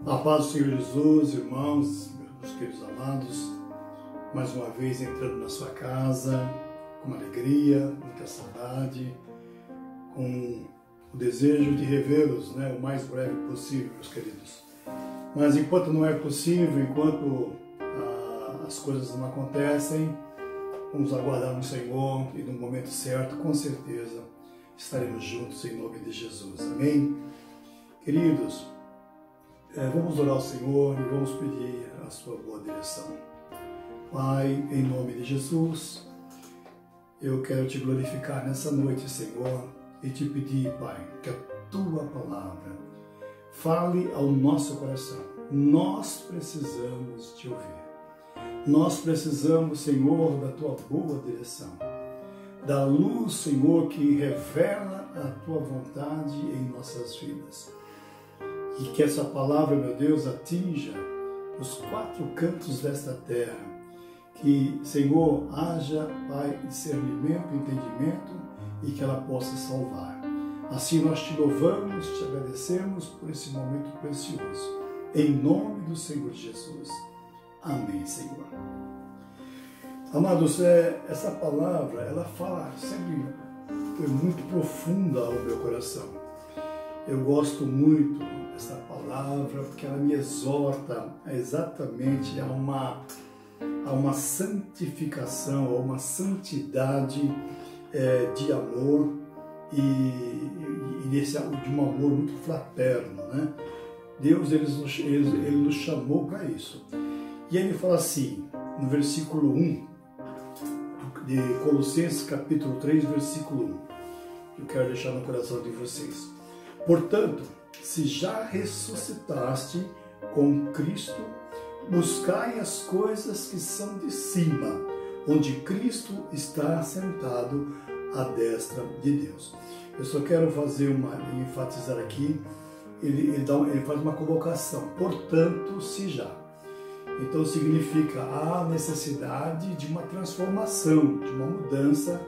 A paz do Senhor Jesus, irmãos, meus queridos amados, mais uma vez entrando na sua casa, com alegria, muita saudade, com o desejo de revê-los, o mais breve possível, meus queridos. Mas enquanto não é possível, enquanto as coisas não acontecem, vamos aguardar no Senhor e no momento certo, com certeza, estaremos juntos em nome de Jesus. Amém? Queridos, vamos orar ao Senhor e vamos pedir a sua boa direção. Pai, em nome de Jesus, eu quero te glorificar nessa noite, Senhor, e te pedir, Pai, que a tua palavra fale ao nosso coração. Nós precisamos te ouvir. Nós precisamos, Senhor, da tua boa direção, da luz, Senhor, que revela a tua vontade em nossas vidas. E que essa palavra, meu Deus, atinja os quatro cantos desta terra. Que, Senhor, haja, Pai, discernimento, entendimento e que ela possa salvar. Assim nós te louvamos, te agradecemos por esse momento precioso. Em nome do Senhor Jesus. Amém, Senhor. Amados, essa palavra, ela fala sempre, foi muito profunda ao meu coração. Eu gosto muito dessa palavra porque ela me exorta exatamente a uma santificação, a uma santidade de amor e de um amor muito fraterno, né? Deus ele nos chamou para isso. E ele fala assim, no versículo 1 de Colossenses capítulo 3, versículo 1. Eu quero deixar no coração de vocês. Portanto, se já ressuscitaste com Cristo, buscai as coisas que são de cima, onde Cristo está sentado à destra de Deus. Eu só quero enfatizar aqui, ele faz uma colocação, portanto, se já. Então significa a necessidade de uma transformação, de uma mudança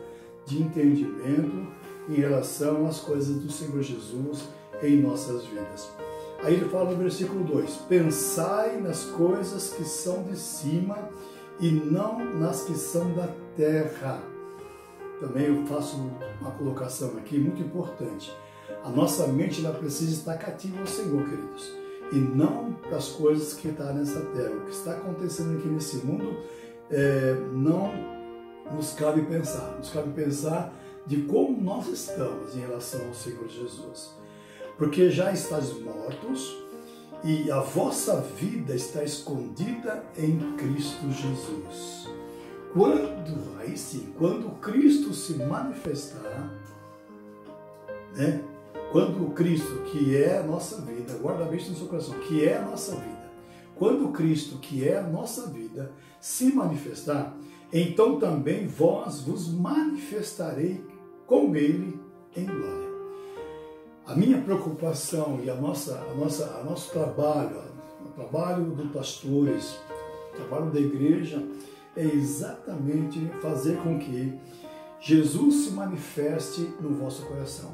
de entendimento em relação às coisas do Senhor Jesus em nossas vidas. Aí ele fala no versículo 2, pensai nas coisas que são de cima e não nas que são da terra. Também eu faço uma colocação aqui muito importante. A nossa mente ela precisa estar cativa ao Senhor, queridos, e não para as coisas que estão nessa terra. O que está acontecendo aqui nesse mundo não nos cabe pensar. Nos cabe pensar de como nós estamos em relação ao Senhor Jesus. Porque já estáis mortos e a vossa vida está escondida em Cristo Jesus. Quando Cristo se manifestar, quando o Cristo, que é a nossa vida, guarda bem isso no seu coração, que é a nossa vida, quando o Cristo, que é a nossa vida, se manifestar, então também vós vos manifestarei com Ele em glória. A minha preocupação e nosso trabalho, o trabalho dos pastores, o trabalho da igreja, é exatamente fazer com que Jesus se manifeste no vosso coração.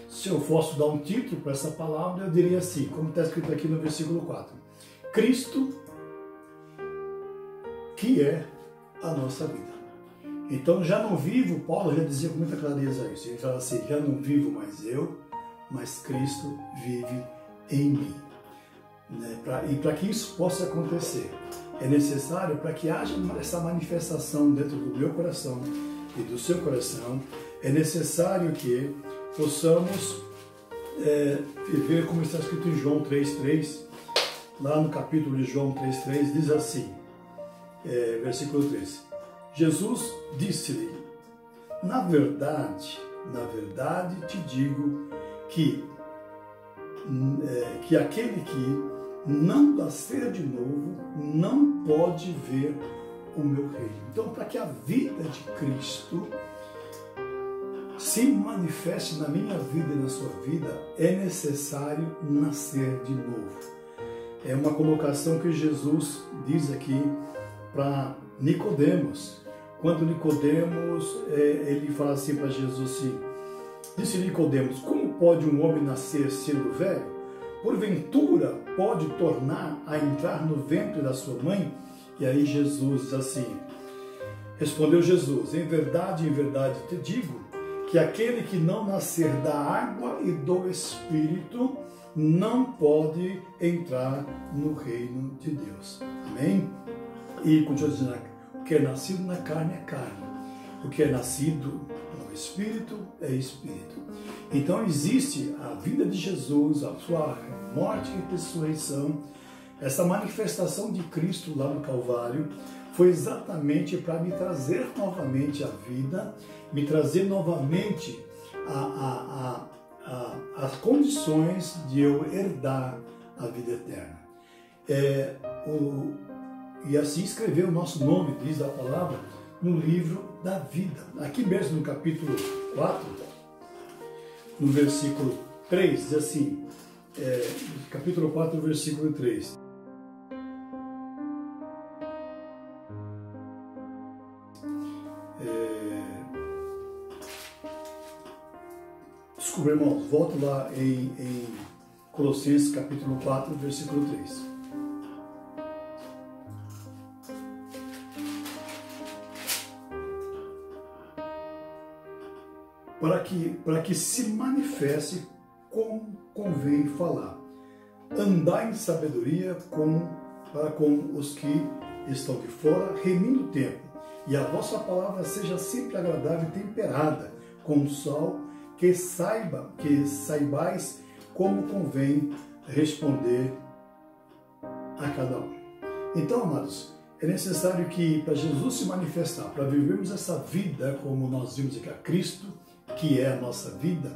Se eu fosse dar um título para essa palavra, eu diria assim, como está escrito aqui no versículo 4. Cristo, que é a nossa vida. Então já não vivo, Paulo já dizia com muita clareza isso, ele fala assim, já não vivo mais eu, mas Cristo vive em mim. E para que isso possa acontecer, é necessário, para que haja essa manifestação dentro do meu coração e do seu coração, é necessário que possamos viver como está escrito em João 3,3, lá no capítulo de João 3,3, diz assim, versículo 3, Jesus disse-lhe, na verdade te digo que aquele que não nascer de novo não pode ver o meu reino. Então, para que a vida de Cristo se manifeste na minha vida e na sua vida, é necessário nascer de novo. É uma colocação que Jesus diz aqui para Nicodemos. Quando Nicodemos, ele fala assim para Jesus assim, disse Nicodemos, como pode um homem nascer sendo velho? porventura pode tornar a entrar no ventre da sua mãe? E aí Jesus diz assim, respondeu Jesus, em verdade te digo, que aquele que não nascer da água e do Espírito não pode entrar no reino de Deus. Amém? E continua dizendo, o que é nascido na carne é carne, o que é nascido no Espírito é Espírito. Então existe a vida de Jesus, a sua morte e ressurreição, essa manifestação de Cristo lá no Calvário, foi exatamente para me trazer novamente a vida, me trazer novamente as condições de eu herdar a vida eterna. E assim escreveu o nosso nome, diz a palavra, no livro da vida. Aqui mesmo no capítulo 4, no versículo 3, diz assim, capítulo 4, versículo 3. Desculpa, irmãos, volto lá em Colossenses capítulo 4, versículo 3. Para que se manifeste como convém falar. Andai em sabedoria para com os que estão de fora, remindo o tempo, e a vossa palavra seja sempre agradável e temperada, com sal, que saibais como convém responder a cada um. Então, amados, é necessário que para Jesus se manifestar, para vivermos essa vida como nós vimos aqui a Cristo, que é a nossa vida,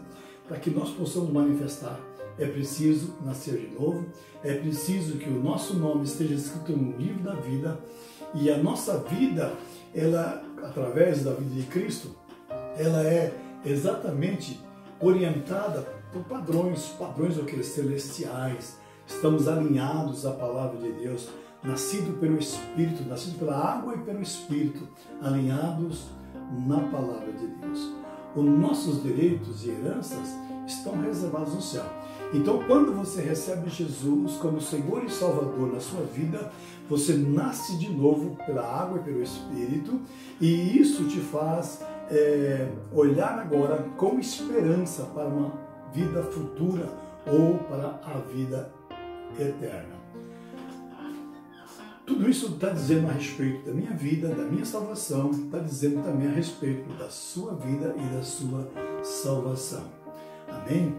para que nós possamos manifestar, é preciso nascer de novo, é preciso que o nosso nome esteja escrito no livro da vida, e a nossa vida, ela, através da vida de Cristo, ela é exatamente orientada por padrões o que? Celestiais. Estamos alinhados à palavra de Deus, nascido pelo Espírito, nascido pela água e pelo Espírito, alinhados na palavra de Deus. Os nossos direitos e heranças estão reservados no céu. Então, quando você recebe Jesus como Senhor e Salvador na sua vida, você nasce de novo pela água e pelo Espírito, e isso te faz olhar agora com esperança para uma vida futura ou para a vida eterna. Tudo isso está dizendo a respeito da minha vida, da minha salvação, está dizendo também a respeito da sua vida e da sua salvação. Amém?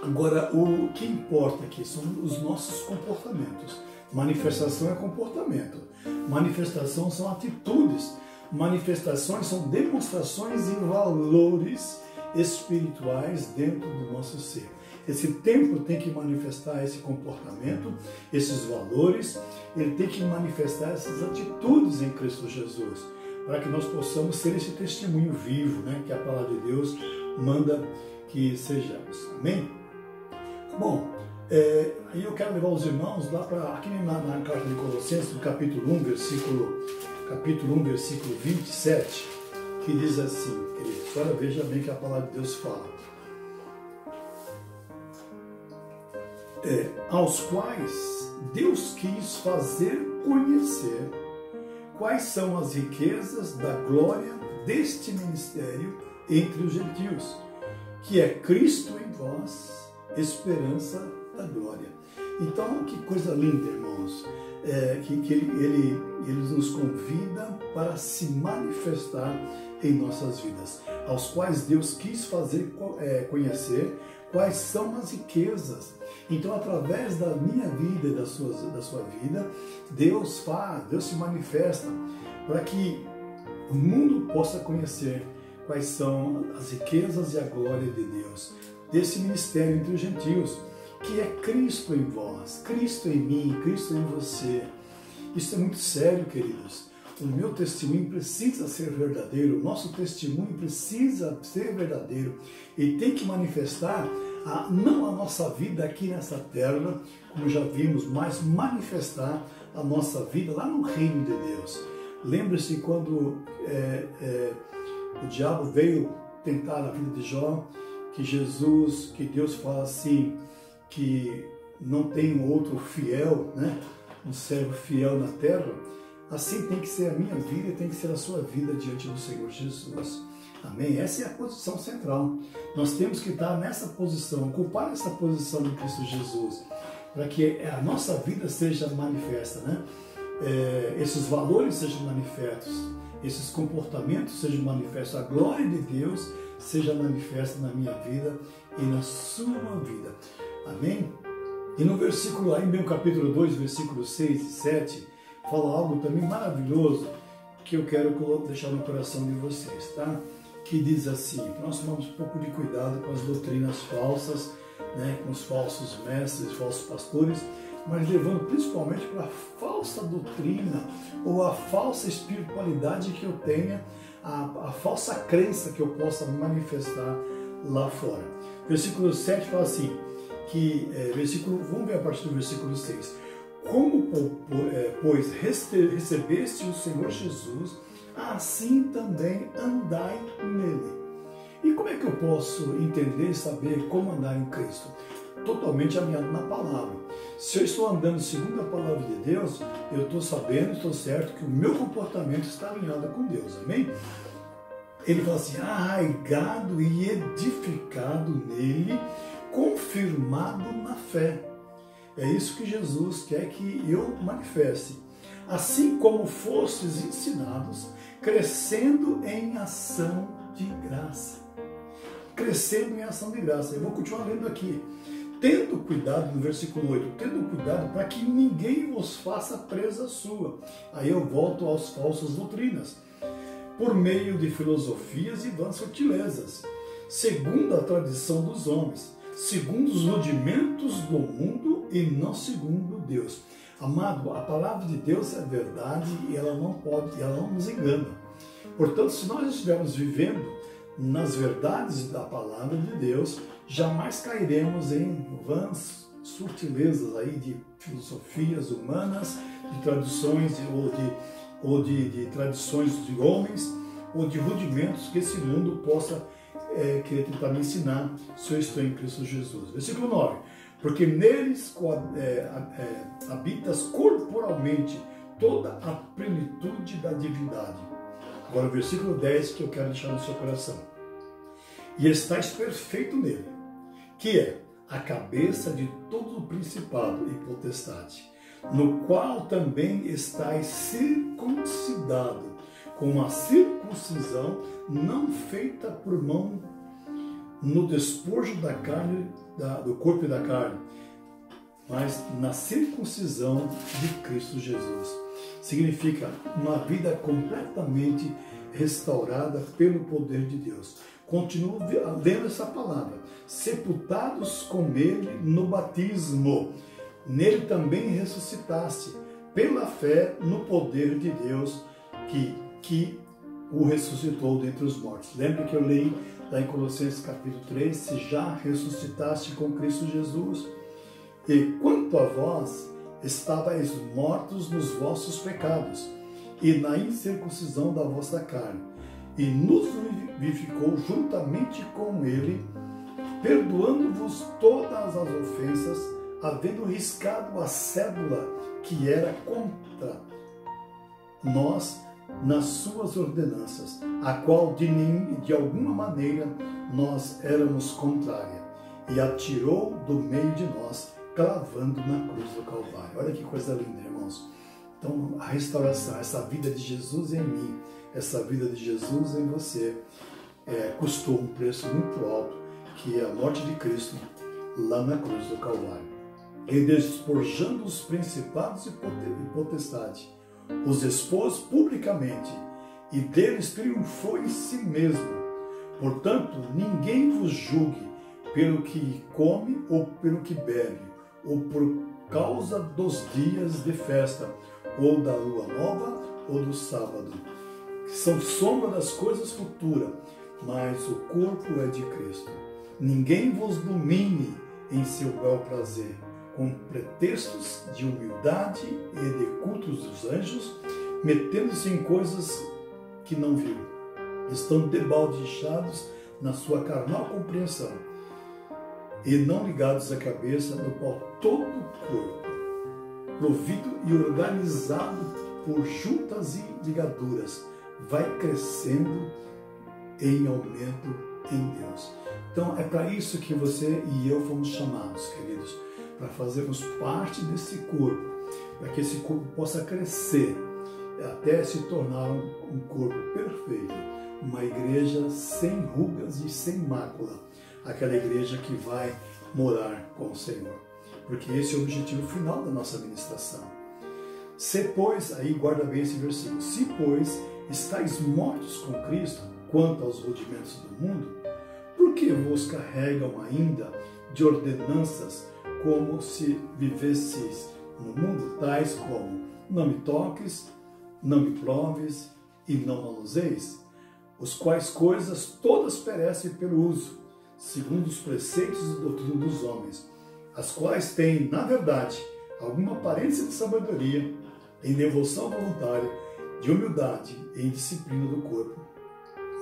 Agora, o que importa aqui são os nossos comportamentos. Manifestação é comportamento. Manifestação são atitudes. Manifestações são demonstrações e valores espirituais dentro do nosso ser. Esse templo tem que manifestar esse comportamento, esses valores, ele tem que manifestar essas atitudes em Cristo Jesus, para que nós possamos ser esse testemunho vivo, né, que a palavra de Deus manda que sejamos. Amém? Bom, aí eu quero levar os irmãos lá para aqui na carta de Colossenses, no capítulo 1, versículo 27, que diz assim, queridos, agora veja bem que a palavra de Deus fala. Aos quais Deus quis fazer conhecer quais são as riquezas da glória deste ministério entre os gentios, que é Cristo em vós, esperança da glória. Então, que coisa linda, irmãos, que ele nos convida para se manifestar em nossas vidas, aos quais Deus quis fazer conhecer quais são as riquezas. Então, através da minha vida e da sua vida, Deus se manifesta para que o mundo possa conhecer quais são as riquezas e a glória de Deus, desse ministério entre os gentios, que é Cristo em vós, Cristo em mim, Cristo em você. Isso é muito sério, queridos. O meu testemunho precisa ser verdadeiro, o nosso testemunho precisa ser verdadeiro e tem que manifestar não a nossa vida aqui nessa terra, como já vimos, mas manifestar a nossa vida lá no reino de Deus. Lembre-se quando o diabo veio tentar a vida de Jó, que Deus fala assim, que não tem um outro fiel, né? Um servo fiel na terra, assim tem que ser a minha vida e tem que ser a sua vida diante do Senhor Jesus. Amém? Essa é a posição central. Nós temos que estar nessa posição, ocupar essa posição em Cristo Jesus, para que a nossa vida seja manifesta, né? Esses valores sejam manifestos, esses comportamentos sejam manifestos, a glória de Deus seja manifesta na minha vida e na sua vida. Amém? E no versículo, aí no capítulo 2, versículos 6 e 7, fala algo também maravilhoso que eu quero deixar no coração de vocês, tá? Que diz assim, nós tomamos um pouco de cuidado com as doutrinas falsas, né? Com os falsos mestres, falsos pastores, mas levando principalmente para a falsa doutrina ou a falsa espiritualidade que eu tenha, a falsa crença que eu possa manifestar lá fora. Versículo 7 fala assim, vamos ver a partir do versículo 6. Como, pois, recebeste o Senhor Jesus, assim também andai nele. E como é que eu posso entender e saber como andar em Cristo? Totalmente alinhado na palavra. Se eu estou andando segundo a palavra de Deus, eu estou sabendo, estou certo que o meu comportamento está alinhado com Deus. Amém? Ele fala assim, arraigado e edificado nele, confirmado na fé. É isso que Jesus quer que eu manifeste. Assim como fostes ensinados, crescendo em ação de graça. Crescendo em ação de graça. Eu vou continuar lendo aqui. Tendo cuidado, no versículo 8, tendo cuidado para que ninguém vos faça presa sua. Aí eu volto aos falsas doutrinas. Por meio de filosofias e vãs sutilezas, segundo a tradição dos homens, segundo os rudimentos do mundo e não segundo Deus. Amado, a palavra de Deus é verdade e ela não nos engana. Portanto, se nós estivermos vivendo nas verdades da palavra de Deus, jamais cairemos em vãs sutilezas aí de filosofias humanas, de traduções ou de tradições de homens, ou de rudimentos que esse mundo possa querer tentar me ensinar se eu estou em Cristo Jesus. Versículo 9. Porque neles habitas corporalmente toda a plenitude da divindade. Agora o versículo 10 que eu quero deixar no seu coração. E estais perfeito nele, que é a cabeça de todo o principado e potestade, no qual também estais circuncidado, com uma circuncisão não feita por mão no despojo da carne, do corpo e da carne, mas na circuncisão de Cristo Jesus. Significa uma vida completamente restaurada pelo poder de Deus. Continuo lendo essa palavra. Sepultados com ele no batismo. Nele também ressuscitaste, pela fé no poder de Deus que o ressuscitou dentre os mortos. Lembra que eu li lá em Colossenses capítulo 3, se já ressuscitaste com Cristo Jesus. E quanto a vós, estavais mortos nos vossos pecados e na incircuncisão da vossa carne, e nos vivificou juntamente com ele, perdoando-vos todas as ofensas, havendo riscado a cédula que era contra nós nas suas ordenanças, a qual de alguma maneira nós éramos contrária, e atirou do meio de nós, clavando na cruz do Calvário. Olha que coisa linda, irmãos. Então, a restauração, essa vida de Jesus em mim, essa vida de Jesus em você, custou um preço muito alto, que é a morte de Cristo lá na cruz do Calvário. E despojando os principados e potestade, os expôs publicamente, e deles triunfou em si mesmo. Portanto, ninguém vos julgue pelo que come ou pelo que bebe, ou por causa dos dias de festa, ou da lua nova, ou do sábado, que são sombra das coisas futuras, mas o corpo é de Cristo. Ninguém vos domine em seu bel prazer, com pretextos de humildade e de cultos dos anjos, metendo-se em coisas que não viram. Estão debaldeados na sua carnal compreensão, e não ligados à cabeça, no qual todo o corpo, provido e organizado por juntas e ligaduras, vai crescendo em aumento em Deus. Então é para isso que você e eu fomos chamados, queridos, para fazermos parte desse corpo, para que esse corpo possa crescer até se tornar um corpo perfeito, uma igreja sem rugas e sem mácula, aquela igreja que vai morar com o Senhor, porque esse é o objetivo final da nossa ministração. Se, pois, aí guarda bem esse versículo, se, pois, estáis mortos com Cristo quanto aos rudimentos do mundo, por que vos carregam ainda de ordenanças como se vivesseis no mundo, tais como não me toques, não me proves e não manuseis, os quais coisas todas perecem pelo uso, segundo os preceitos e doutrina dos homens, as quais têm, na verdade, alguma aparência de sabedoria, em devoção voluntária, de humildade e em disciplina do corpo,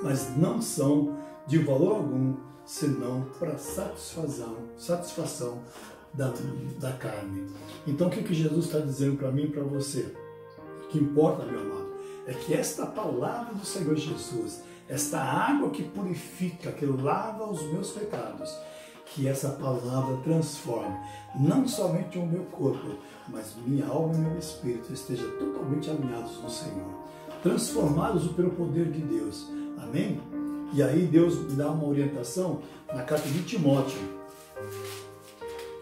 mas não são de valor algum, senão para satisfação da carne. Então o que Jesus está dizendo para mim e para você? O que importa, meu amado, é que esta palavra do Senhor Jesus, esta água que purifica, que lava os meus pecados, que essa palavra transforme não somente o meu corpo, mas minha alma e meu espírito estejam totalmente alinhados no Senhor, transformados pelo poder de Deus. Amém? E aí Deus me dá uma orientação na carta de Timóteo.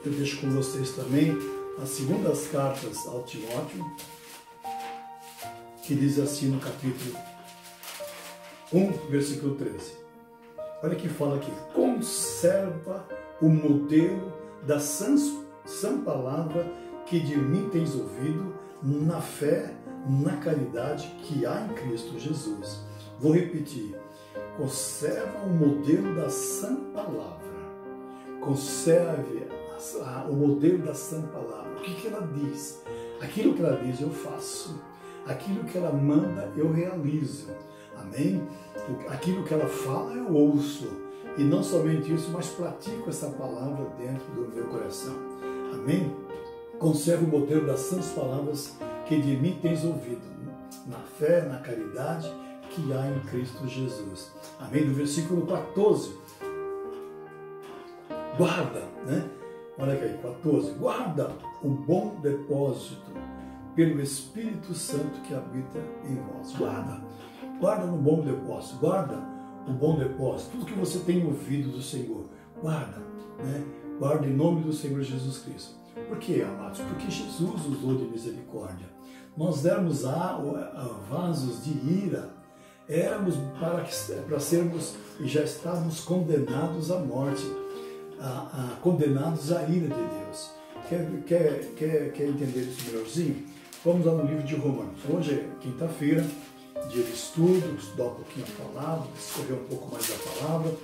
Eu deixo com vocês também as segundas cartas ao Timóteo, que diz assim no capítulo 1, versículo 13. Olha que fala aqui: conserva o modelo da sã palavra que de mim tens ouvido, na fé, na caridade que há em Cristo Jesus. Vou repetir: conserva o modelo da sã palavra. Conserve o modelo da sã palavra. O que ela diz? Aquilo que ela diz eu faço. Aquilo que ela manda eu realizo. Amém? Aquilo que ela fala eu ouço. E não somente isso, mas pratico essa palavra dentro do meu coração. Amém? Conserva o modelo das sãs palavras que de mim tens ouvido, na fé, na caridade que há em Cristo Jesus. Amém? Do versículo 14. Guarda, né? Olha aqui, 14. Guarda o bom depósito pelo Espírito Santo que habita em vós. Guarda no bom depósito. Guarda o bom depósito. Tudo que você tem ouvido do Senhor. Guarda, né? Guarda em nome do Senhor Jesus Cristo. Por quê, amados? Porque Jesus usou de misericórdia. Nós éramos vasos de ira. Éramos para sermos e já estávamos condenados à morte, condenados à ira de Deus. Quer entender isso melhorzinho? Vamos lá no livro de Romanos. Hoje é quinta-feira, dia de estudo, estudar um pouquinho a palavra, escolher um pouco mais da palavra.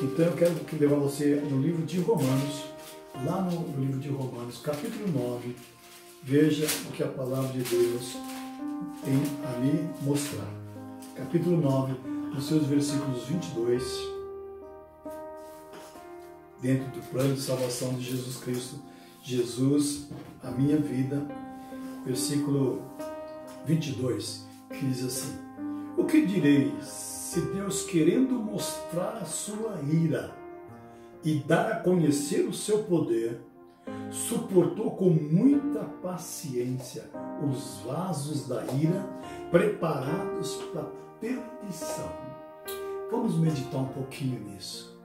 Então eu quero levar você no livro de Romanos, lá no livro de Romanos, capítulo 9, veja o que a palavra de Deus tem a me mostrar. Capítulo 9, nos seus versículos 22, dentro do plano de salvação de Jesus Cristo, Jesus, a minha vida, versículo 22, que diz assim: o que direi se Deus, querendo mostrar a sua ira e dar a conhecer o seu poder, suportou com muita paciência os vasos da ira preparados para perdição? Vamos meditar um pouquinho nisso.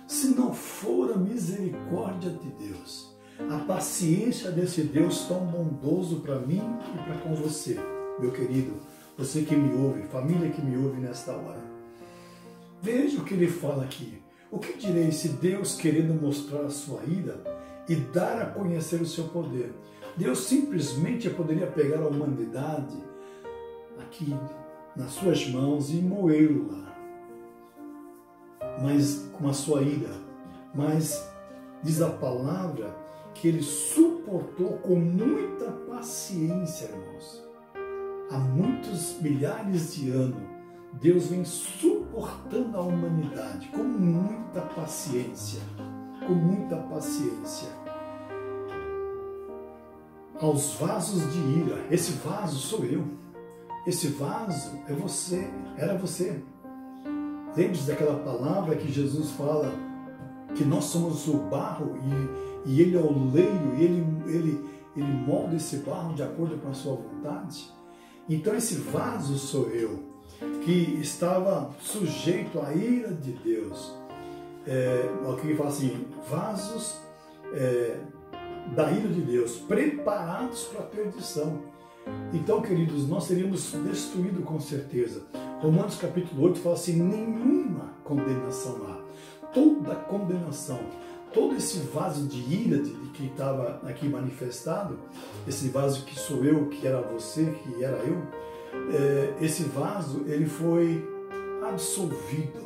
Se não for a misericórdia de Deus, a paciência desse Deus tão bondoso para mim e para com você, meu querido, você que me ouve, família que me ouve nesta hora, veja o que ele fala aqui. O que direi se Deus, querendo mostrar a sua ira e dar a conhecer o seu poder, Deus simplesmente poderia pegar a humanidade aqui nas suas mãos e moê-lo lá, mas com a sua ira. Mas diz a palavra que ele suportou com muita paciência, irmãos. Há muitos milhares de anos, Deus vem suportando a humanidade com muita paciência. com muita paciência aos vasos de ira. Esse vaso sou eu. Esse vaso é você, era você. Lembre-se daquela palavra que Jesus fala, que nós somos o barro e Ele é o oleiro, e ele molda esse barro de acordo com a sua vontade. Então esse vaso sou eu, que estava sujeito à ira de Deus. Aqui ele fala assim, vasos da ira de Deus, preparados para a perdição. Então, queridos, nós seríamos destruídos com certeza. Romanos capítulo 8 fala assim, nenhuma condenação há. Toda condenação, todo esse vaso de ira que estava aqui manifestado, esse vaso que sou eu, que era você, que era eu, esse vaso, ele foi absolvido.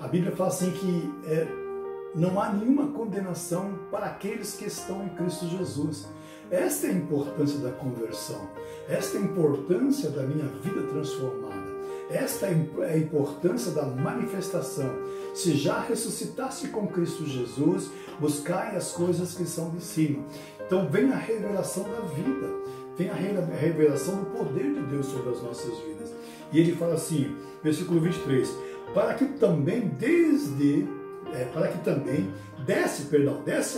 A Bíblia fala assim que não há nenhuma condenação para aqueles que estão em Cristo Jesus. Esta é a importância da conversão. Esta é a importância da minha vida transformada. Esta é a importância da manifestação. Se já ressuscitasse com Cristo Jesus, buscai as coisas que são de cima. Então vem a revelação da vida, vem a revelação do poder de Deus sobre as nossas vidas. E ele fala assim, versículo 23, para que também desse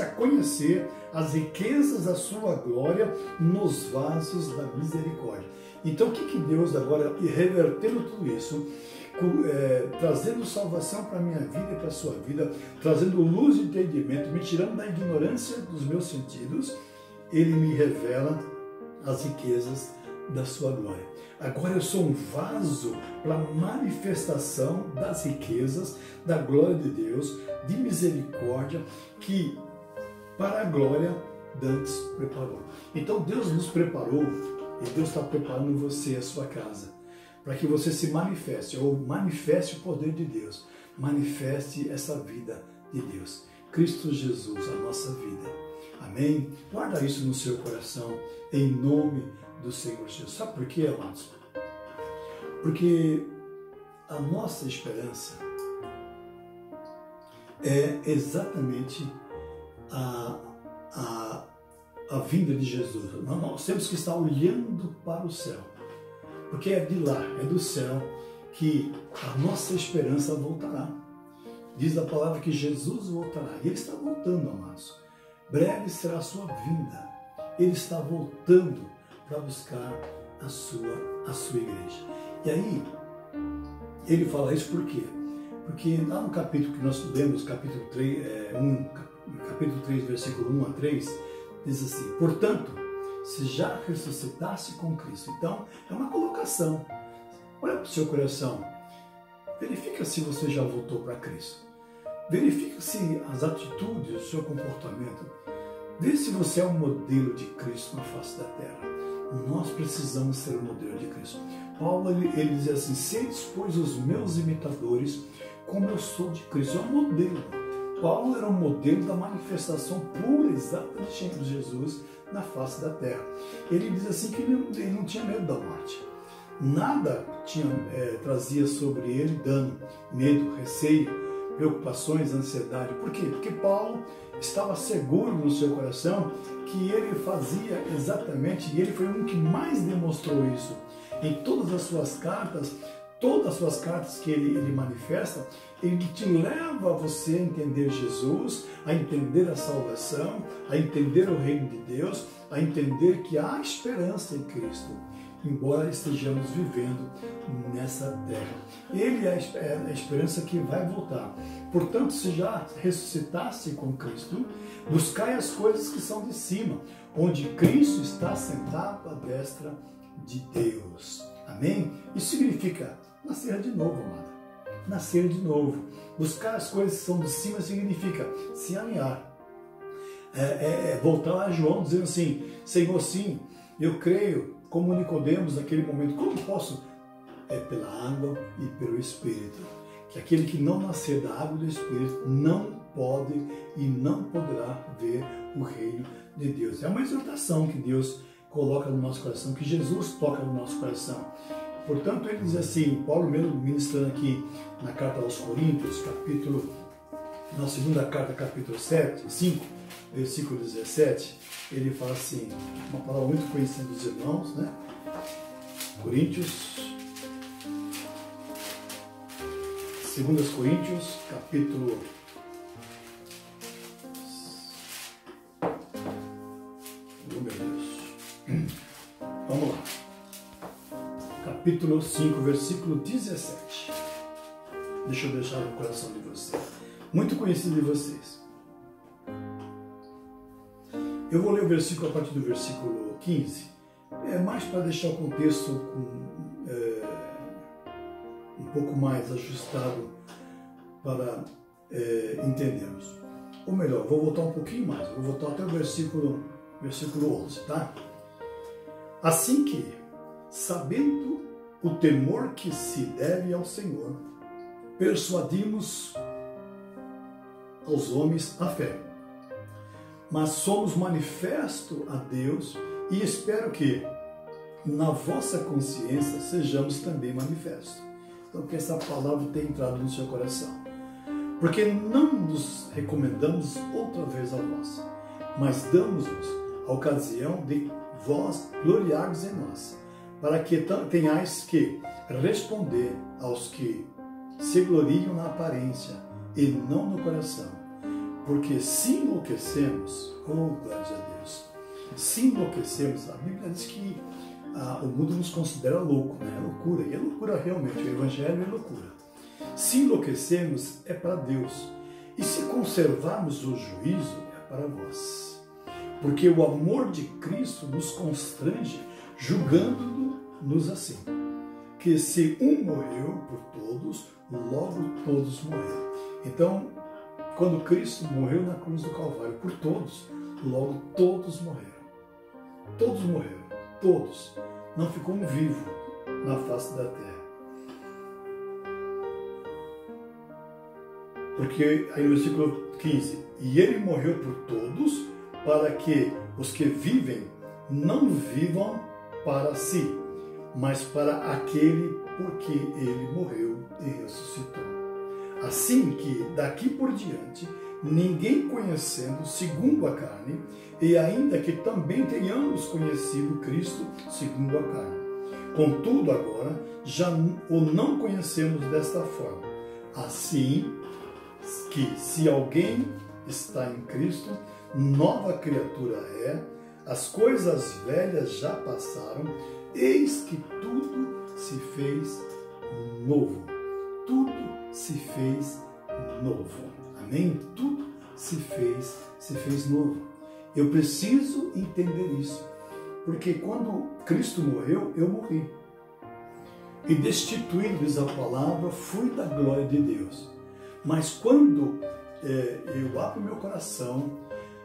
a conhecer as riquezas da sua glória nos vasos da misericórdia. Então o que Deus agora, revertendo tudo isso, trazendo salvação para a minha vida e para a sua vida, trazendo luz e entendimento, me tirando da ignorância dos meus sentidos, Ele me revela as riquezas da sua glória. Agora eu sou um vaso para a manifestação das riquezas da glória de Deus, de misericórdia, que para a glória dantes preparou. Então Deus nos preparou e Deus está preparando você, a sua casa, para que você se manifeste, ou manifeste o poder de Deus, manifeste essa vida de Deus. Cristo Jesus, a nossa vida. Amém? Guarda isso no seu coração, em nome do Senhor Jesus. Sabe por quê, amados? Porque a nossa esperança é exatamente a vinda de Jesus. Nós temos que estar olhando para o céu, porque é de lá, é do céu, que a nossa esperança voltará. Diz a palavra que Jesus voltará, e Ele está voltando, amados. Breve será a sua vinda. Ele está voltando para buscar a sua igreja. E aí, ele fala isso por quê? Porque lá no capítulo que nós lemos, capítulo 3, versículo 1 a 3, diz assim, portanto, se já ressuscitasse com Cristo. Então, é uma colocação. Olha para o seu coração. Verifica se você já voltou para Cristo. Verifica se as atitudes, o seu comportamento. Vê se você é um modelo de Cristo na face da terra. Nós precisamos ser o modelo de Cristo. Paulo, ele diz assim, sedes, pois, os meus imitadores, como eu sou de Cristo. É um modelo. Paulo era um modelo da manifestação pura, exatamente de Jesus na face da terra. Ele diz assim que ele não tinha medo da morte. Nada trazia sobre ele dano, medo, receio, preocupações, ansiedade. Por quê? Porque Paulo estava seguro no seu coração que ele fazia exatamente, e ele foi um que mais demonstrou isso. Em todas as suas cartas que ele manifesta, ele te leva a você a entender Jesus, a entender a salvação, a entender o reino de Deus, a entender que há esperança em Cristo, embora estejamos vivendo nessa terra. Ele é a esperança que vai voltar. Portanto, se já ressuscitasse com Cristo, buscai as coisas que são de cima, onde Cristo está sentado à destra de Deus. Amém? Isso significa nascer de novo, amado. Nascer de novo. Buscar as coisas que são de cima significa se alinhar. Voltar a João dizendo assim, Senhor, sim, eu creio, como Nicodemos naquele momento, como posso? É pela água e pelo Espírito. Que aquele que não nascer da água e do Espírito não pode e não poderá ver o reino de Deus. É uma exortação que Deus coloca no nosso coração, que Jesus toca no nosso coração. Portanto, ele diz assim, Paulo mesmo ministrando aqui na carta aos Coríntios, capítulo na segunda carta, capítulo 5, versículo 17, ele fala assim, uma palavra muito conhecida dos irmãos, né? Coríntios, 2 Coríntios, capítulo 5, versículo 17. Deixa eu deixar no coração de vocês. Muito conhecido de vocês. Eu vou ler o versículo a partir do versículo 15. É mais para deixar o contexto um pouco mais ajustado para entendermos. Ou melhor, vou voltar um pouquinho mais. Vou voltar até o versículo 11, tá? Assim que, sabendo o temor que se deve ao Senhor, persuadimos aos homens a fé. Mas somos manifesto a Deus e espero que na vossa consciência sejamos também manifestos. Então que essa palavra tenha entrado no seu coração. Porque não nos recomendamos outra vez a vós, mas damos-vos a ocasião de vós gloriardes em nós, para que tenhais que responder aos que se gloriam na aparência e não no coração. Porque se enlouquecemos, oh glória a Deus, se enlouquecemos, a Bíblia diz que o mundo nos considera louco, né? É loucura, e é loucura realmente, o Evangelho é loucura. Se enlouquecemos é para Deus, e se conservarmos o juízo é para vós. Porque o amor de Cristo nos constrange, julgando-nos assim, que se um morreu por todos, logo todos morreram. Então, quando Cristo morreu na cruz do Calvário por todos, logo todos morreram. Todos morreram, todos. Não ficou um vivo na face da terra. Porque aí no versículo 15, e ele morreu por todos, para que os que vivem não vivam para si, mas para aquele por que ele morreu e ressuscitou. Assim que, daqui por diante, ninguém conhecendo segundo a carne, e ainda que também tenhamos conhecido Cristo segundo a carne. Contudo, agora, já o não conhecemos desta forma. Assim que, se alguém está em Cristo, nova criatura é, as coisas velhas já passaram, eis que tudo se fez novo. Tudo se fez novo. Amém? Tudo se fez novo. Eu preciso entender isso, porque quando Cristo morreu, eu morri. E destituído, diz a palavra, fui da glória de Deus. Mas quando eu abro meu coração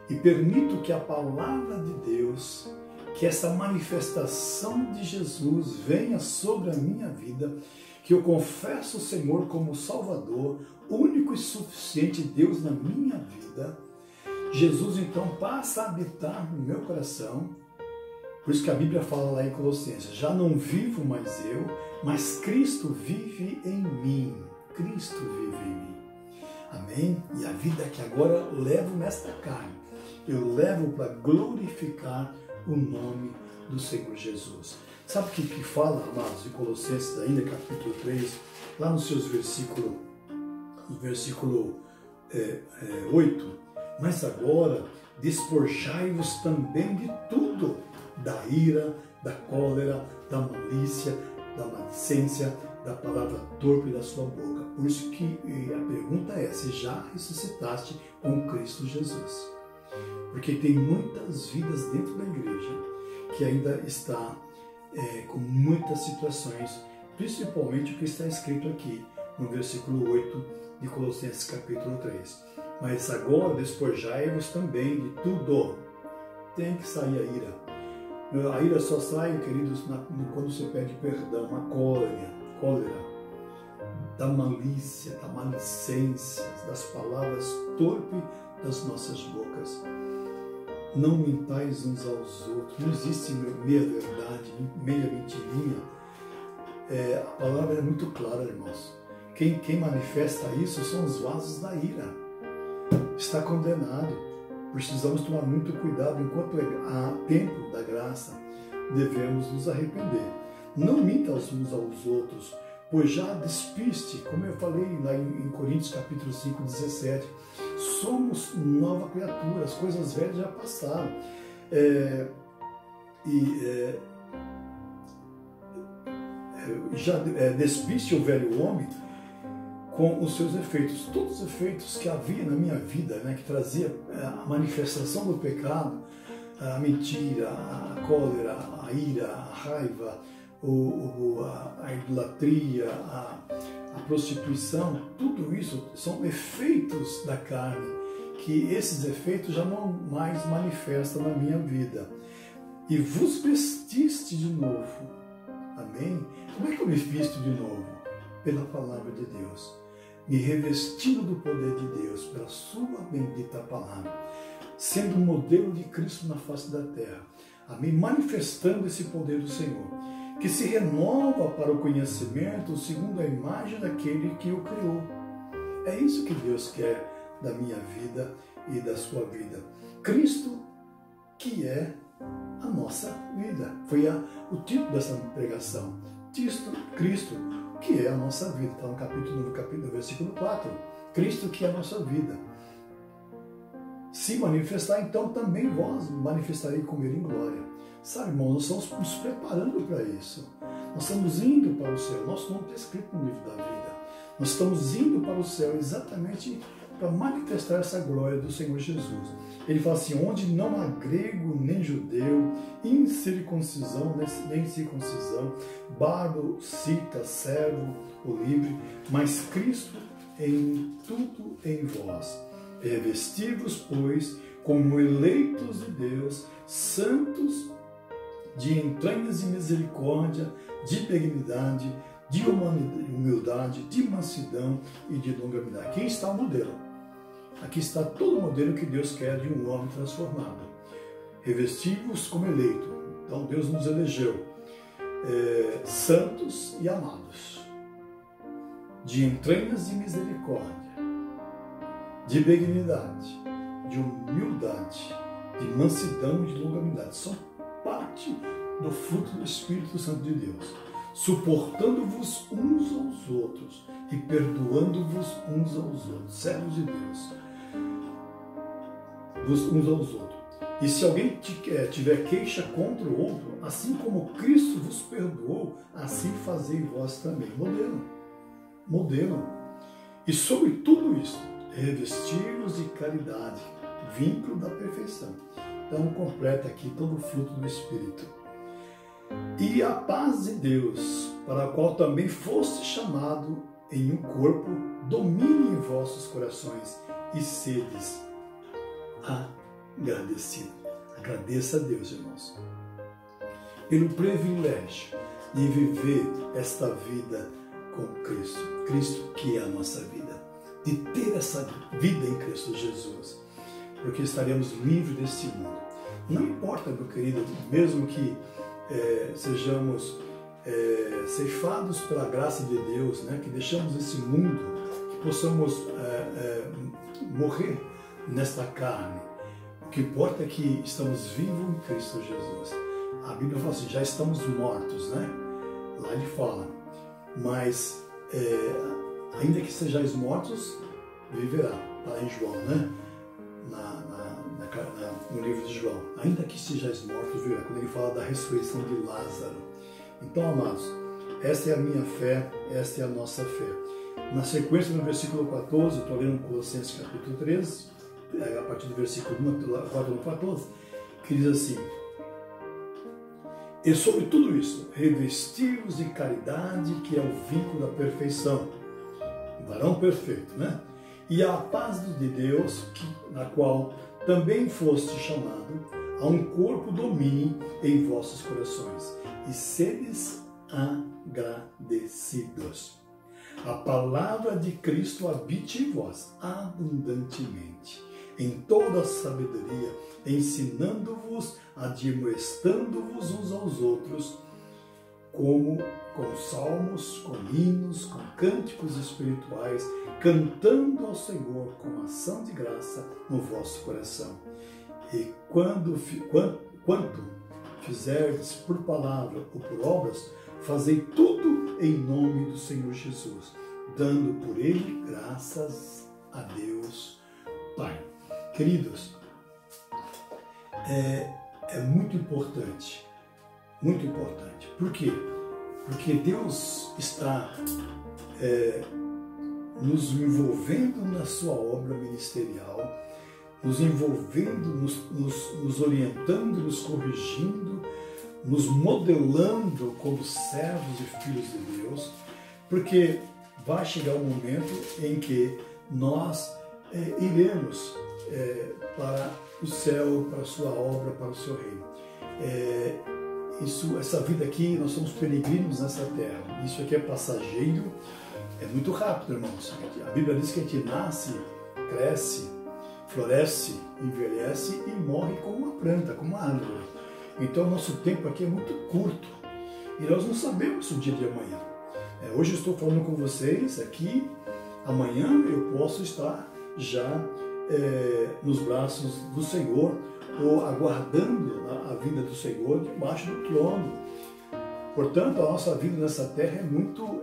e permito que a palavra de Deus, que essa manifestação de Jesus venha sobre a minha vida, que eu confesso o Senhor como Salvador, único e suficiente Deus na minha vida, Jesus então passa a habitar no meu coração. Por isso que a Bíblia fala lá em Colossenses, já não vivo mais eu, mas Cristo vive em mim. Cristo vive em mim. Amém? E a vida que agora levo nesta carne, eu levo para glorificar o nome do Senhor Jesus. Sabe o que fala, amados, em Colossenses ainda, capítulo 3, lá nos seus versículo 8, mas agora despojai-vos também de tudo, da ira, da cólera, da malícia, da maledicência, da palavra torpe da sua boca. Por isso que a pergunta é, se já ressuscitaste com Cristo Jesus? Porque tem muitas vidas dentro da igreja que ainda está com muitas situações, principalmente o que está escrito aqui no versículo 8 de Colossenses capítulo 3. Mas agora despojai-vos também de tudo. Tem que sair a ira. A ira só sai, queridos, quando você pede perdão, a cólera, da malícia, da malicência, das palavras torpes das nossas bocas. Não mentais uns aos outros. Não existe meia verdade, meia mentirinha. A palavra é muito clara, irmãos. Quem manifesta isso são os vasos da ira. está condenado. Precisamos tomar muito cuidado enquanto há tempo da graça. Devemos nos arrepender. Não minta uns aos outros, pois já despiste, como eu falei lá em Coríntios capítulo 5, 17, somos nova criatura, as coisas velhas já passaram. Já despiste o velho homem com os seus efeitos, todos os efeitos que havia na minha vida, né, que trazia a manifestação do pecado, a mentira, a cólera, a ira, a raiva, a idolatria, a prostituição, tudo isso são efeitos da carne, que esses efeitos já não mais manifestam na minha vida. E vos vestiste de novo. Amém? Como é que eu me visto de novo? Pela palavra de Deus. Me revestindo do poder de Deus, pela sua bendita palavra. Sendo um modelo de Cristo na face da terra. Amém? Manifestando esse poder do Senhor, que se renova para o conhecimento segundo a imagem daquele que o criou. É isso que Deus quer da minha vida e da sua vida. Cristo, que é a nossa vida. Foi o título dessa pregação. Cristo, que é a nossa vida. Está no capítulo, versículo 4. Cristo, que é a nossa vida. Se manifestar, então também vós manifestarei com Ele em glória. Sabe, irmão, nós estamos nos preparando para isso. Nós estamos indo para o céu. Nosso nome está escrito no livro da vida. Nós estamos indo para o céu exatamente para manifestar essa glória do Senhor Jesus. Ele fala assim, onde não há grego nem judeu, incircuncisão nem circuncisão, bárbaro, cita, servo ou livre, mas Cristo em tudo em vós. Revesti-vos, pois, como eleitos de Deus, santos, de entranhas de misericórdia, de benignidade, de humildade, de mansidão e de longanimidade. Aqui está o modelo. Aqui está todo o modelo que Deus quer de um homem transformado. Revesti-vos como eleito. Então Deus nos elegeu santos e amados, de entranhas de misericórdia, de benignidade, de humildade, de mansidão e de longanimidade. São parte do fruto do Espírito Santo de Deus, suportando-vos uns aos outros e perdoando-vos uns aos outros, servos de Deus, uns aos outros. E se alguém tiver queixa contra o outro, assim como Cristo vos perdoou, assim fazei vós também. Modelo. E sobre tudo isso, revestir-vos de caridade, vínculo da perfeição. Então completa aqui todo o fruto do Espírito. E a paz de Deus, para a qual também foste chamado em um corpo, domine em vossos corações e sedes agradecidos. Agradeça a Deus, irmãos, pelo privilégio de viver esta vida com Cristo. Cristo que é a nossa vida. De ter essa vida em Cristo Jesus. Porque estaremos livres deste mundo. Não importa, meu querido, mesmo que sejamos ceifados pela graça de Deus, né? Que deixamos esse mundo, que possamos morrer nesta carne. O que importa é que estamos vivos em Cristo Jesus. A Bíblia fala assim, já estamos mortos, né? Lá ele fala, mas ainda que sejais mortos, viverá. Está em João, né? No livro de João. Ainda que sejais mortos, viverá. Quando ele fala da ressurreição de Lázaro. Então, amados, esta é a minha fé, esta é a nossa fé. Na sequência, no versículo 14, eu estou lendo Colossenses capítulo 13, a partir do versículo 4 ao 14, que diz assim, e sobre tudo isso, revesti-vos de caridade, que é o vínculo da perfeição, varão perfeito, né? E a paz de Deus, na qual também foste chamado, a um corpo domine em vossos corações, e sedes agradecidos. A palavra de Cristo habite em vós abundantemente, em toda a sabedoria, ensinando-vos, admoestando-vos uns aos outros, como com salmos, com hinos, com cânticos espirituais, cantando ao Senhor com ação de graça no vosso coração. E quanto fizerdes por palavra ou por obras, fazei tudo em nome do Senhor Jesus, dando por ele graças a Deus Pai. Queridos, é muito importante. Muito importante. Por quê? Porque Deus está nos envolvendo na sua obra ministerial, nos envolvendo, nos orientando, nos corrigindo, nos modelando como servos e filhos de Deus, porque vai chegar um momento em que nós iremos para o céu, para a sua obra, para o seu reino. Essa vida aqui, nós somos peregrinos nessa terra. Isso aqui é passageiro, é muito rápido, irmãos. A Bíblia diz que a gente nasce, cresce, floresce, envelhece e morre como uma planta, como uma árvore. Então, o nosso tempo aqui é muito curto e nós não sabemos o dia de amanhã. Hoje eu estou falando com vocês aqui, amanhã eu posso estar já nos braços do Senhor, ou aguardando a vinda do Senhor debaixo do trono. Portanto, a nossa vida nessa terra é muito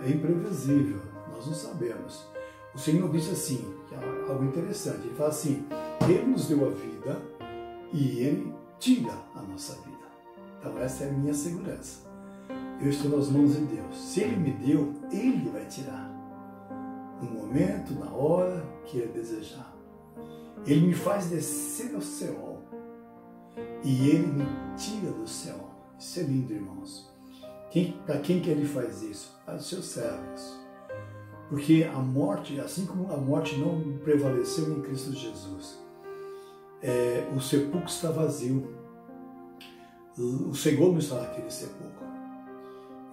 imprevisível, nós não sabemos. O Senhor disse assim, que é algo interessante, ele fala assim, Ele nos deu a vida e Ele tira a nossa vida. Então essa é a minha segurança. Eu estou nas mãos de Deus. Se Ele me deu, Ele vai tirar. No momento, na hora que Ele desejar. Ele me faz descer ao céu e Ele me tira do céu. Isso é lindo, irmãos. Para quem que Ele faz isso? Para os seus servos. Porque a morte, assim como a morte não prevaleceu em Cristo Jesus, o sepulcro está vazio. O Senhor não está naquele sepulcro.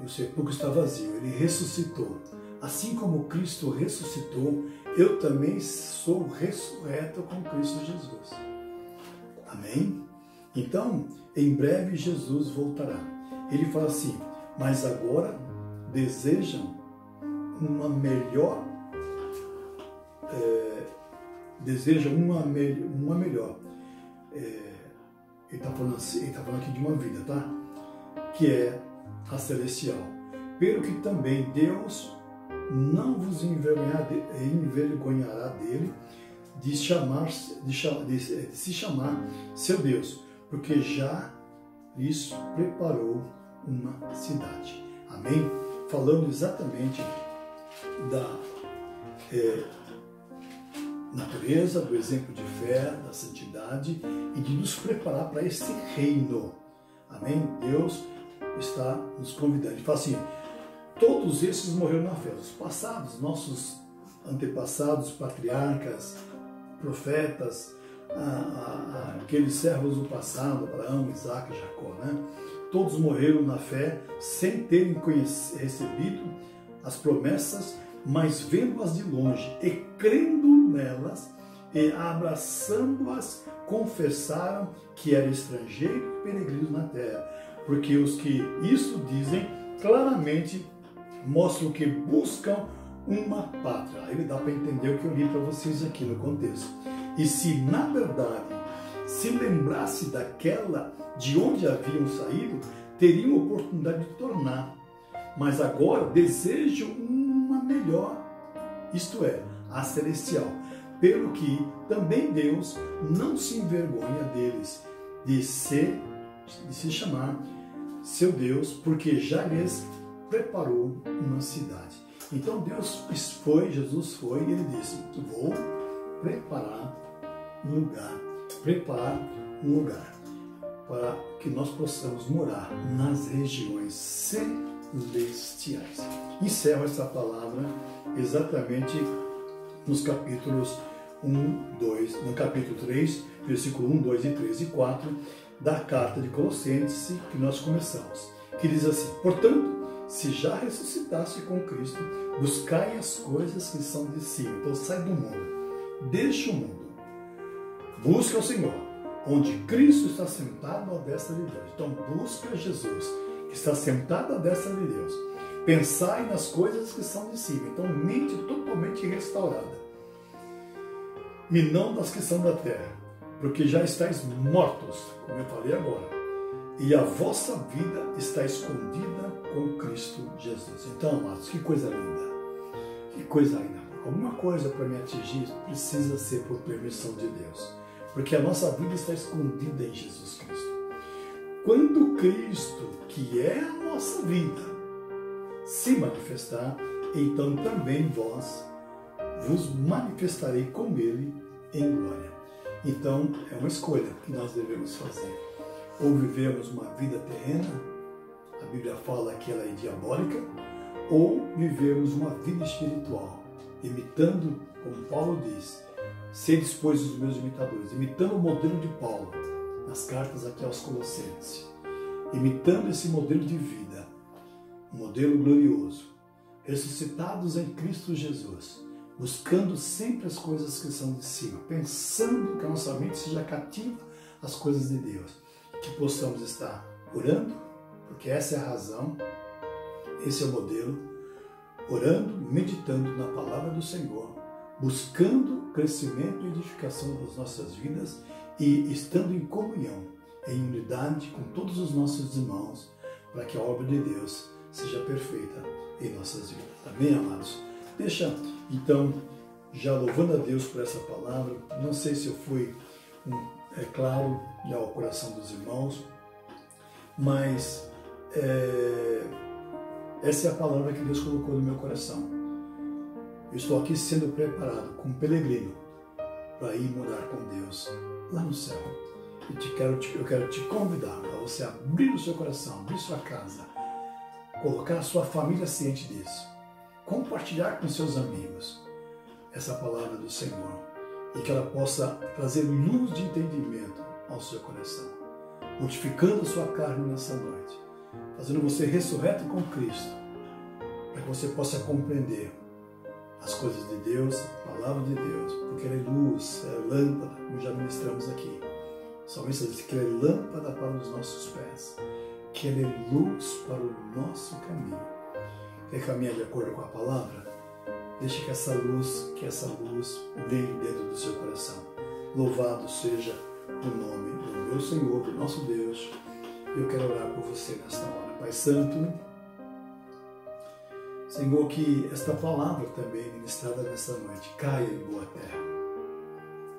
E o sepulcro está vazio. Ele ressuscitou. Assim como Cristo ressuscitou, eu também sou ressurreto com Cristo Jesus. Amém? Então, em breve Jesus voltará. Ele fala assim, mas agora desejam uma melhor, ele está falando aqui de uma vida, tá? Que é a celestial. Pelo que também Deus não vos envergonhará dele de se chamar seu Deus, porque já lhes preparou uma cidade. Amém? Falando exatamente da natureza, do exemplo de fé, da santidade e de nos preparar para esse reino. Amém? Deus está nos convidando. Ele fala assim, todos esses morreram na fé. Os passados, nossos antepassados, patriarcas, profetas, aqueles servos do passado, Abraão, Isaac e Jacó, né? Todos morreram na fé sem terem recebido as promessas, mas vendo-as de longe e crendo nelas e abraçando-as, confessaram que era estrangeiro e peregrino na terra. Porque os que isso dizem claramente mostram que buscam uma pátria. Aí dá para entender o que eu li para vocês aqui no contexto. E se na verdade se lembrasse daquela de onde haviam saído, teriam oportunidade de tornar. Mas agora desejam uma melhor, isto é, a celestial. Pelo que também Deus não se envergonha deles, de se chamar seu Deus, porque já lhes preparou uma cidade. Então Jesus foi e ele disse, vou preparar um lugar para que nós possamos morar nas regiões celestiais. Encerro essa palavra exatamente nos capítulos 1, 2, no capítulo 3, versículo 1, 2 e 3 e 4 da carta de Colossenses que nós começamos, que diz assim, portanto, se já ressuscitaste com Cristo, buscai as coisas que são de cima. Então sai do mundo, deixa o mundo, busca o Senhor, onde Cristo está sentado à destra de Deus. Então busca Jesus, que está sentado à destra de Deus. Pensai nas coisas que são de cima. Então, mente totalmente restaurada. E não das que são da terra. Porque já estáis mortos, como eu falei agora. E a vossa vida está escondida com Cristo Jesus. Então, amados, que coisa linda. Que coisa linda. Alguma coisa para me atingir precisa ser por permissão de Deus. Porque a nossa vida está escondida em Jesus Cristo. Quando Cristo, que é a nossa vida, se manifestar, então também vós vos manifestarei com Ele em glória. Então, é uma escolha que nós devemos fazer. Ou vivemos uma vida terrena, a Bíblia fala que ela é diabólica, ou vivemos uma vida espiritual, imitando, como Paulo diz, sedes, pois, os meus imitadores, imitando o modelo de Paulo, nas cartas aqui aos Colossenses, imitando esse modelo de vida, um modelo glorioso, ressuscitados em Cristo Jesus, buscando sempre as coisas que são de cima, pensando que a nossa mente seja cativa às coisas de Deus, que possamos estar orando, porque essa é a razão, esse é o modelo, orando, meditando na palavra do Senhor, buscando crescimento e edificação das nossas vidas e estando em comunhão, em unidade com todos os nossos irmãos, para que a obra de Deus seja perfeita em nossas vidas. Amém, amados? Deixa, então, já louvando a Deus por essa palavra, não sei se eu fui, claro, já ao coração dos irmãos, mas essa é a palavra que Deus colocou no meu coração. Eu estou aqui sendo preparado como peregrino para ir morar com Deus lá no céu. Eu quero te convidar a você abrir o seu coração, abrir sua casa, colocar a sua família ciente disso, compartilhar com seus amigos essa palavra do Senhor e que ela possa trazer luz de entendimento ao seu coração, mortificando a sua carne nessa noite, fazendo você ressurreto com Cristo, para que você possa compreender as coisas de Deus, a palavra de Deus, porque ela é luz, ela é lâmpada, como já ministramos aqui. O salmista diz que ela é lâmpada para os nossos pés, que ela é luz para o nosso caminho. Quer caminhar de acordo com a palavra? Deixe que essa luz brilhe dentro do seu coração. Louvado seja o nome do meu Senhor, do nosso Deus. Eu quero orar por você nesta hora. Pai Santo, Senhor, que esta palavra também ministrada nesta noite caia em boa terra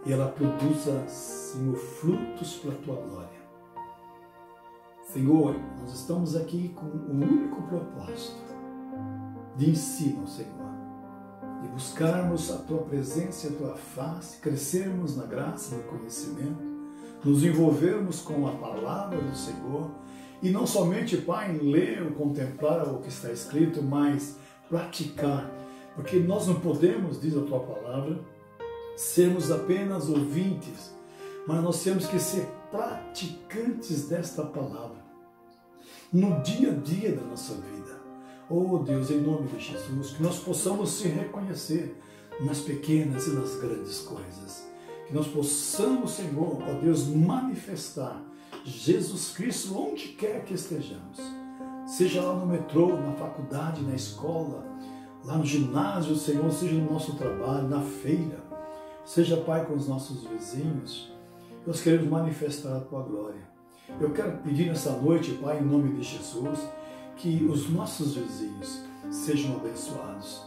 e ela produza, Senhor, frutos para a Tua glória. Senhor, nós estamos aqui com um único propósito de ensino, Senhor, de buscarmos a Tua presença e a Tua face, crescermos na graça e no conhecimento, nos envolvermos com a palavra do Senhor e não somente, Pai, ler ou contemplar o que está escrito, mas praticar, porque nós não podemos, diz a Tua palavra, sermos apenas ouvintes, mas nós temos que ser praticantes desta palavra no dia a dia da nossa vida. Oh Deus, em nome de Jesus, que nós possamos se reconhecer nas pequenas e nas grandes coisas, que nós possamos, Senhor, ó Deus, manifestar Jesus Cristo onde quer que estejamos, seja lá no metrô, na faculdade, na escola, lá no ginásio, Senhor, seja no nosso trabalho, na feira, seja, Pai, com os nossos vizinhos. Nós queremos manifestar a Tua glória. Eu quero pedir nessa noite, Pai, em nome de Jesus, que os nossos vizinhos sejam abençoados,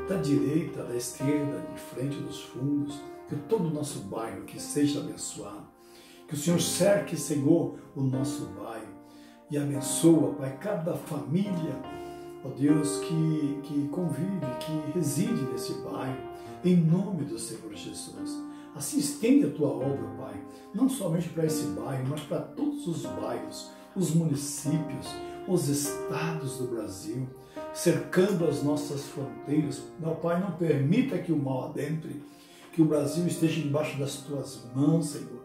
da direita, da esquerda, de frente, dos fundos, que todo o nosso bairro que seja abençoado, que o Senhor cerque, Senhor, o nosso bairro e abençoa, Pai, cada família, ó Deus, que convive, que reside nesse bairro, em nome do Senhor Jesus. Assim estende a Tua obra, Pai, não somente para esse bairro, mas para todos os bairros, os municípios, os estados do Brasil, cercando as nossas fronteiras. Meu Pai, não permita que o mal adentre, que o Brasil esteja debaixo das Tuas mãos, Senhor.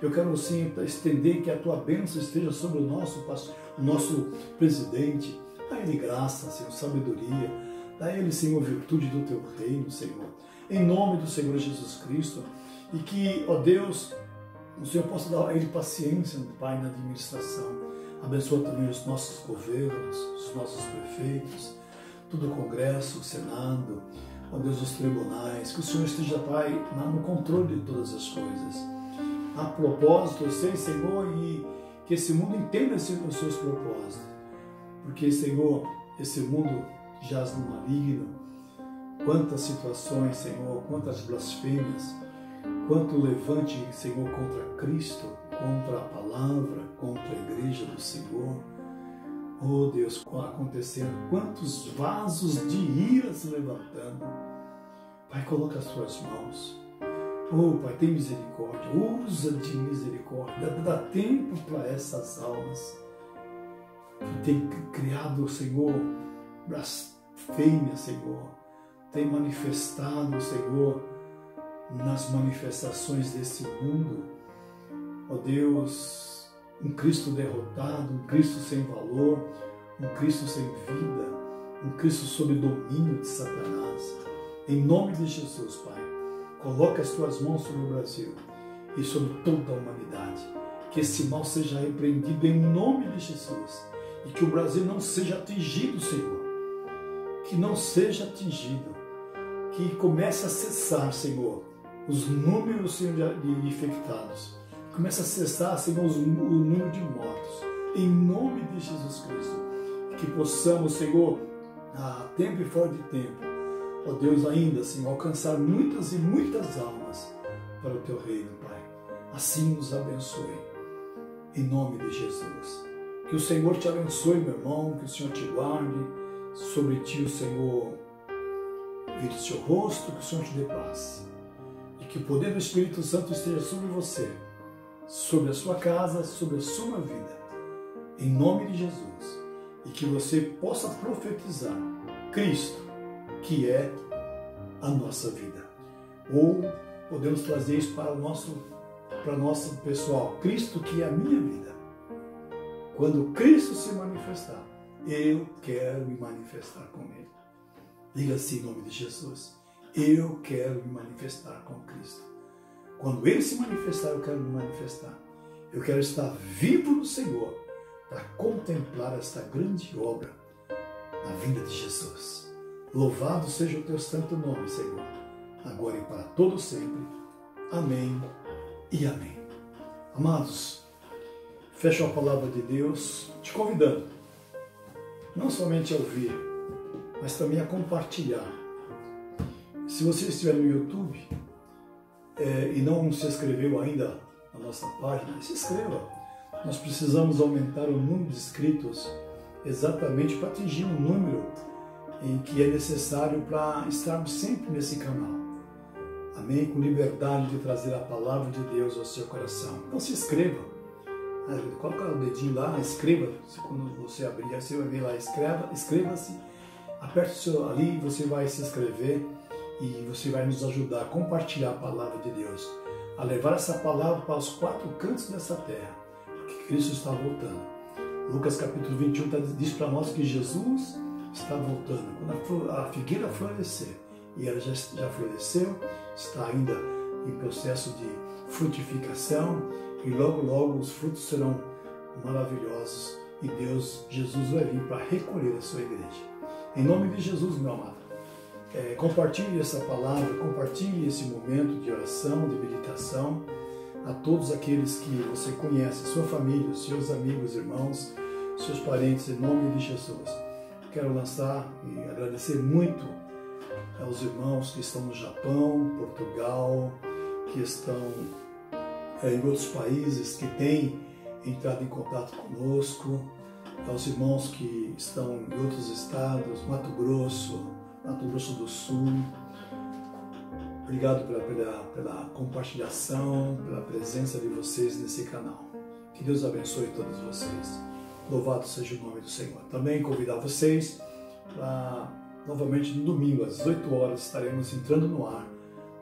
Eu quero, sim, estender que a Tua bênção esteja sobre o nosso presidente. Dá ele graça, Senhor, sabedoria. Dá ele, Senhor, virtude do Teu reino, Senhor. Em nome do Senhor Jesus Cristo. E que, ó Deus, o Senhor possa dar a ele paciência, Pai, na administração. Abençoa também os nossos governos, os nossos prefeitos. todo o Congresso, o Senado, ó Deus, os tribunais, que o Senhor esteja, Pai, no controle de todas as coisas. A propósito, eu sei, Senhor, e que esse mundo entenda os seus propósitos, porque, Senhor, esse mundo jaz no maligno. Quantas situações, Senhor, quantas blasfêmias, quanto levante, Senhor, contra Cristo, contra a palavra, contra a igreja do Senhor. Oh Deus, acontecendo, quantos vasos de ira se levantando. Pai, coloca as tuas mãos. Oh Pai, tem misericórdia, usa de misericórdia, dá tempo para essas almas que tem criado, Senhor, blasfêmia, Senhor, tem manifestado, Senhor, nas manifestações desse mundo, ó Deus, um Cristo derrotado, um Cristo sem valor, um Cristo sem vida, um Cristo sob domínio de Satanás. Em nome de Jesus, Pai, coloca as tuas mãos sobre o Brasil e sobre toda a humanidade. Que esse mal seja repreendido em nome de Jesus e que o Brasil não seja atingido, Senhor. Que não seja atingido, que comece a cessar, Senhor, os números, Senhor, de infectados. Comece a cessar, Senhor, o número de mortos. Em nome de Jesus Cristo. Que possamos, Senhor, a tempo e fora de tempo, ó Deus, ainda, Senhor, alcançar muitas e muitas almas para o Teu reino, Pai. Assim nos abençoe. Em nome de Jesus. Que o Senhor te abençoe, meu irmão, que o Senhor te guarde. Sobre ti o Senhor vire o seu rosto, que o Senhor te dê paz. E que o poder do Espírito Santo esteja sobre você, sobre a sua casa, sobre a sua vida. Em nome de Jesus. E que você possa profetizar Cristo, que é a nossa vida. Ou podemos trazer isso para o nosso pessoal. Cristo, que é a minha vida. Quando Cristo se manifestar, eu quero me manifestar com Ele. Diga assim em nome de Jesus. Eu quero me manifestar com Cristo. Quando Ele se manifestar, eu quero me manifestar. Eu quero estar vivo no Senhor para contemplar esta grande obra na vida de Jesus. Louvado seja o Teu santo nome, Senhor, agora e para todo sempre. Amém e amém. Amados, fecho a palavra de Deus te convidando, não somente a ouvir, mas também a compartilhar. Se você estiver no YouTube e não se inscreveu ainda na nossa página, se inscreva. Nós precisamos aumentar o número de inscritos exatamente para atingir um número em que é necessário para estarmos sempre nesse canal. Amém? Com liberdade de trazer a palavra de Deus ao seu coração. Então se inscreva. Coloca o dedinho lá, inscreva-se. Quando você abrir, você vai ver lá, inscreva-se. Aperte o seu ali, você vai se inscrever e você vai nos ajudar a compartilhar a palavra de Deus, a levar essa palavra para os quatro cantos dessa terra, porque Cristo está voltando. Lucas capítulo 21 diz para nós que Jesus está voltando. Quando a figueira florescer, e ela já floresceu, está ainda em processo de frutificação, e logo, logo os frutos serão maravilhosos e Jesus vai vir para recolher a sua igreja. Em nome de Jesus, meu amado, compartilhe essa palavra, compartilhe esse momento de oração, de meditação a todos aqueles que você conhece, sua família, seus amigos, irmãos, seus parentes, em nome de Jesus. Quero lançar e agradecer muito aos irmãos que estão no Japão, Portugal, que estão em outros países, que têm entrado em contato conosco, aos irmãos que estão em outros estados, Mato Grosso do Sul. Obrigado pela compartilhação, pela presença de vocês nesse canal. Que Deus abençoe todos vocês. Louvado seja o nome do Senhor. Também convidar vocês para, novamente no domingo, às 18 horas, estaremos entrando no ar,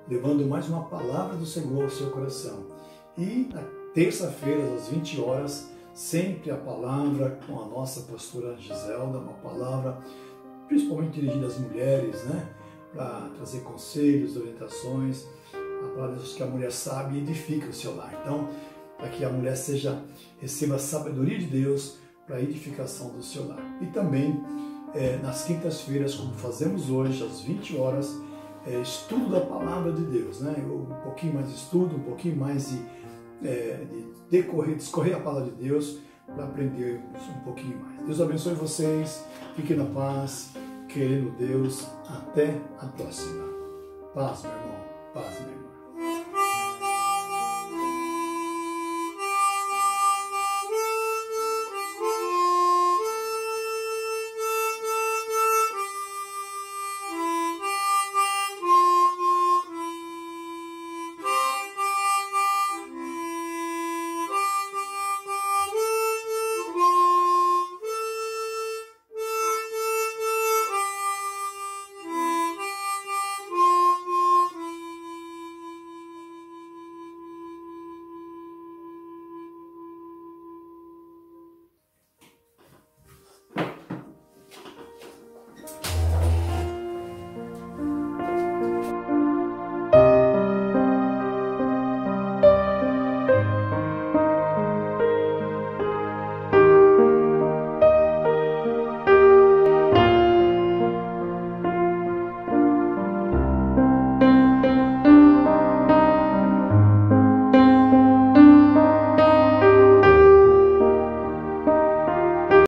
levando mais uma palavra do Senhor ao seu coração. E na terça-feira, às 20 horas, sempre a palavra com a nossa pastora Giselda, uma palavra principalmente dirigida às mulheres, né? Para trazer conselhos, orientações, a palavra que a mulher sabe e edifica o seu lar. Então, para que a mulher receba a sabedoria de Deus para a edificação do seu lar. E também nas quintas-feiras, como fazemos hoje, às 20 horas, estudo da Palavra de Deus, né? Um pouquinho mais de estudo, um pouquinho mais de discorrer a Palavra de Deus, para aprender um pouquinho mais. Deus abençoe vocês, fiquem na paz, querendo Deus, até a próxima. Paz, meu irmão, paz, meu irmão.